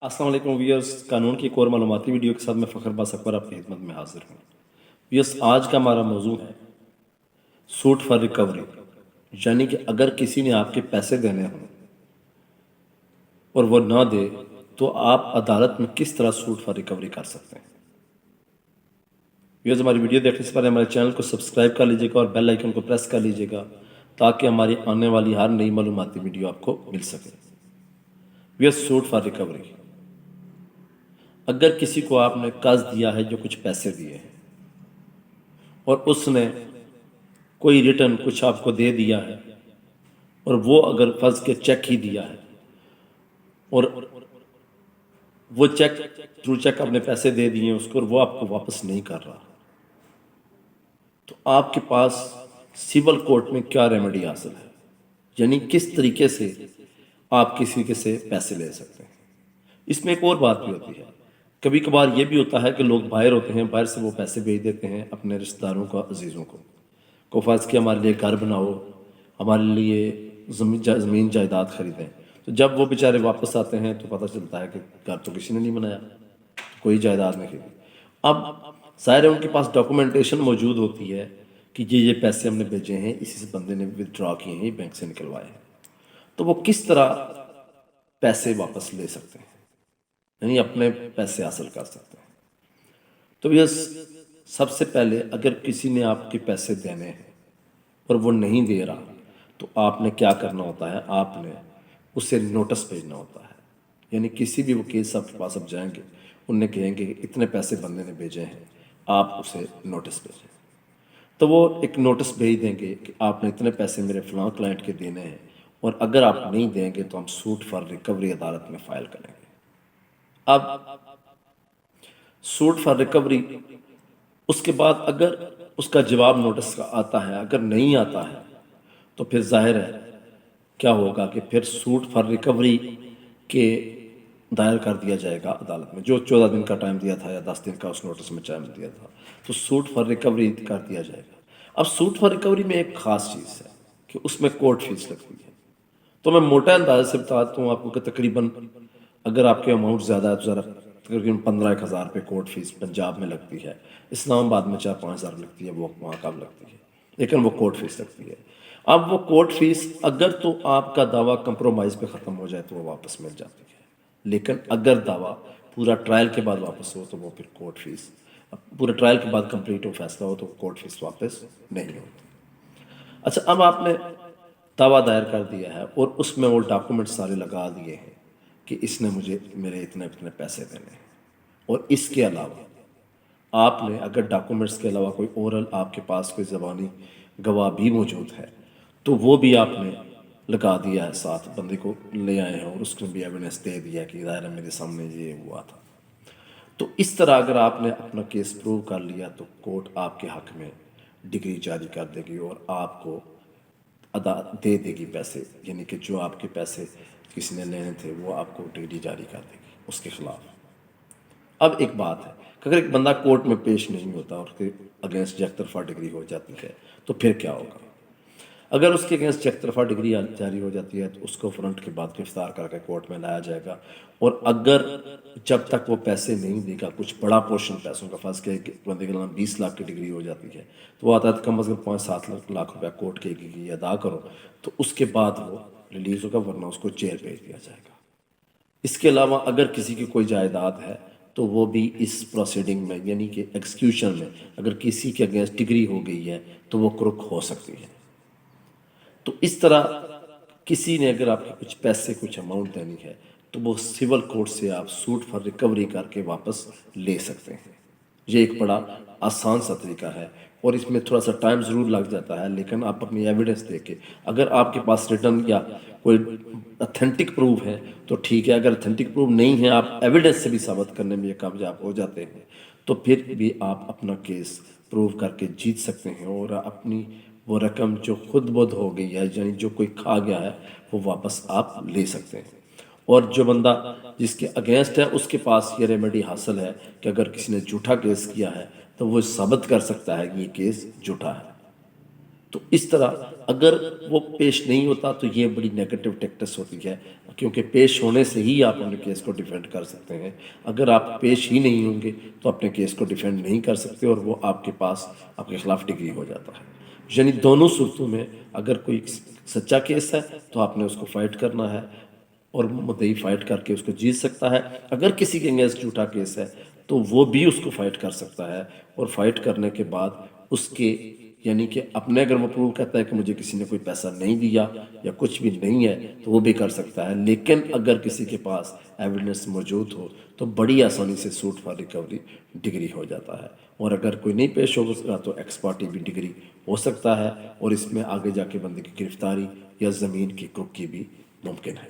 अस्सलाम वालेकुम व्यूअर्स, कानून की एक और मालूमाती वीडियो के साथ मैं फ़खर बास अकबर आपकी खिदमत में हाजिर हूँ। व्यूअर्स, आज का हमारा मौजू है सूट फॉर रिकवरी, यानी कि अगर किसी ने आपके पैसे देने हों और वो ना दे तो आप अदालत में किस तरह सूट फॉर रिकवरी कर सकते हैं। व्यूअर्स, हमारी वीडियो देखने से पहले हमारे चैनल को सब्सक्राइब कर लीजिएगा और बेल आइकन को प्रेस कर लीजिएगा ताकि हमारी आने वाली हर नई मालूमाती वीडियो आपको मिल सके। व्यूअर्स, सूट फॉर रिकवरी, अगर किसी को आपने कर्ज दिया है जो कुछ पैसे दिए हैं और उसने कोई रिटर्न कुछ आपको दे दिया है और वो अगर फर्ज के चेक ही दिया है और वो चेक थ्रू चेक अपने पैसे दे दिए उसको और वो आपको वापस नहीं कर रहा, तो आपके पास सिविल कोर्ट में क्या रेमेडी हासिल है, यानी किस तरीके से आप किसी के से पैसे ले सकते हैं। इसमें एक और बात भी होती है, कभी कभार ये भी होता है कि लोग बाहर होते हैं, बाहर से वो पैसे भेज देते हैं अपने रिश्तेदारों को, अजीज़ों को फ़र्ज़ कि हमारे लिए घर बनाओ, हमारे लिए ज़मीन जायदाद ख़रीदें। तो जब वो बेचारे वापस आते हैं तो पता चलता है कि घर तो किसी ने नहीं बनाया, कोई जायदाद नहीं खरीदी। अब ज़ाहिर है उनके पास डॉक्यूमेंटेशन मौजूद होती है कि ये पैसे हमने भेजे हैं, इसी से बंदे ने विदड्रॉ किए हैं, बैंक से निकलवाए हैं। तो वो किस तरह पैसे वापस ले सकते हैं, यानी अपने पैसे हासिल कर सकते हैं। तो ये सबसे पहले अगर किसी ने आपके पैसे देने हैं और वो नहीं दे रहा तो आपने क्या करना होता है, आपने उसे नोटिस भेजना होता है। यानी किसी भी वकील साहब के पास आप जाएंगे, उन्हें कहेंगे कि इतने पैसे बंदे ने भेजे हैं, आप उसे नोटिस भेजें। तो वो एक नोटिस भेज देंगे कि आपने इतने पैसे मेरे फ़लाँ क्लाइंट के देने हैं और अगर आप नहीं देंगे तो हम सूट फॉर रिकवरी अदालत में फ़ाइल करेंगे। अब सूट फॉर रिकवरी उसके बाद अगर उसका जवाब नोटिस का आता है, अगर नहीं आता है तो फिर जाहिर है क्या होगा कि फिर सूट फॉर रिकवरी के दायर कर दिया जाएगा अदालत में, जो 14 दिन का टाइम दिया था या 10 दिन का उस नोटिस में टाइम दिया था, तो सूट फॉर रिकवरी कर दिया जाएगा। अब सूट फॉर रिकवरी में एक ख़ास चीज़ है कि उसमें कोर्ट फीस लगती है। तो मैं मोटा अंदाज से बताता हूँ आपको कि तकरीबन अगर आपके अमाउंट ज़्यादा है तो ज़रा तकरीबन 15-1 हज़ार रुपये कोर्ट फीस पंजाब में लगती है, इस्लामाबाद में 4-5 हज़ार लगती है, वो वहाँ कम लगती है, लेकिन वो कोर्ट फीस लगती है। अब वो कोर्ट फीस अगर तो आपका दावा कंप्रोमाइज़ पे ख़त्म हो जाए तो वो वापस मिल जाती है, लेकिन अगर दावा पूरा ट्रायल के बाद वापस हो तो वो फिर कोर्ट फीस, पूरे ट्रायल के बाद कंप्लीट हो फैसला हो तो कोर्ट फीस वापस नहीं होती। अच्छा, अब आपने दावा दायर कर दिया है और उसमें वो डॉक्यूमेंट सारे लगा दिए हैं कि इसने मुझे मेरे इतने इतने पैसे देने हैं, और इसके अलावा आपने अगर डॉक्यूमेंट्स के अलावा कोई ओरल आपके पास कोई ज़बानी गवाह भी मौजूद है तो वो भी आपने लगा दिया है, साथ बंदे को ले आए हैं और उसने भी एविडेंस दे दिया कि दायरा मेरे सामने ये हुआ था। तो इस तरह अगर आपने अपना केस प्रूव कर लिया तो कोर्ट आपके हक में डिग्री जारी कर देगी और आपको अदा दे देगी पैसे, यानी कि जो आपके पैसे किसी ने लेने थे वो आपको डिग्री जारी कर देगी उसके खिलाफ। अब एक बात है कि अगर एक बंदा कोर्ट में पेश नहीं होता और उसके अगेंस्ट एक तरफा डिग्री हो जाती है तो फिर क्या होगा। अगर उसके अगेंस्ट एक तरफा डिग्री जारी हो जाती है तो उसको फ्रंट के बाद गिरफ्तार करके कोर्ट में लाया जाएगा, और अगर जब तक वो पैसे नहीं देगा, कुछ बड़ा पोर्शन पैसों का, फंस के बंदे के नाम 20 लाख की डिग्री हो जाती है तो वो आता है कम अज़ कम 5-7 लाख रुपया कोर्ट के अदा करो तो उसके बाद वो रिलीज़ होगा, वरना उसको जेल भेज दिया जाएगा। इसके अलावा अगर किसी की कोई जायदाद है तो वो भी इस प्रोसीडिंग में, यानी कि एक्सक्यूशन में, अगर किसी के अगेंस्ट डिग्री हो गई है तो वो क्रुक हो सकती है। तो इस तरह किसी ने अगर आपके कुछ पैसे, कुछ अमाउंट देनी है तो वो सिविल कोर्ट से आप सूट फॉर रिकवरी करके वापस ले सकते हैं। ये एक बड़ा आसान सा तरीका है और इसमें थोड़ा सा टाइम ज़रूर लग जाता है, लेकिन आप अपनी एविडेंस दे के, अगर आपके पास रिटर्न या कोई अथेंटिक प्रूफ है तो ठीक है, अगर अथेंटिक प्रूफ नहीं है, आप एविडेंस से भी साबित करने में कामयाब हो जाते हैं तो फिर भी आप अपना केस प्रूव करके जीत सकते हैं और अपनी वो रकम जो खुद बुद हो गई है, यानी जो कोई खा गया है, वो वापस आप ले सकते हैं। और जो बंदा जिसके अगेंस्ट है उसके पास ये रेमेडी हासिल है कि अगर किसी ने झूठा केस किया है तो वो साबित कर सकता है कि ये केस झूठा है। تو اس طرح اگر وہ پیش نہیں ہوتا تو یہ بڑی نیگیٹو ٹیکٹس ہوتی ہے، کیونکہ پیش ہونے سے ہی آپ اپنے کیس کو ڈیفینڈ کر سکتے ہیں. اگر آپ پیش ہی نہیں ہوں گے تو اپنے کیس کو ڈیفینڈ نہیں کر سکتے، اور وہ آپ کے پاس آپ کے خلاف ڈگری ہو جاتا ہے. یعنی دونوں صورتوں میں اگر کوئی سچا کیس ہے تو آپ نے اس کو فائٹ کرنا ہے، اور مدعی فائٹ کر کے اس کو جیت سکتا ہے. اگر کسی کے اگینسٹ جھوٹا کیس ہے تو وہ بھی اس کو فائٹ کر سکتا ہے، اور فائٹ کرنے کے بعد اس کے یعنی کہ اپنے اگر وہ پروو کہتا ہے کہ مجھے کسی نے کوئی پیسہ نہیں دیا یا کچھ بھی نہیں ہے تو وہ بھی کر سکتا ہے. لیکن اگر کسی کے پاس ایویڈنس موجود ہو تو بڑی آسانی سے سوٹ فار ریکوری ڈگری ہو جاتا ہے. اور اگر کوئی نہیں پیش ہوگا تو ایکس پارٹی بھی ڈگری ہو سکتا ہے، اور اس میں آگے جا کے بندے کی گرفتاری یا زمین کی کرک کی بھی ممکن ہے.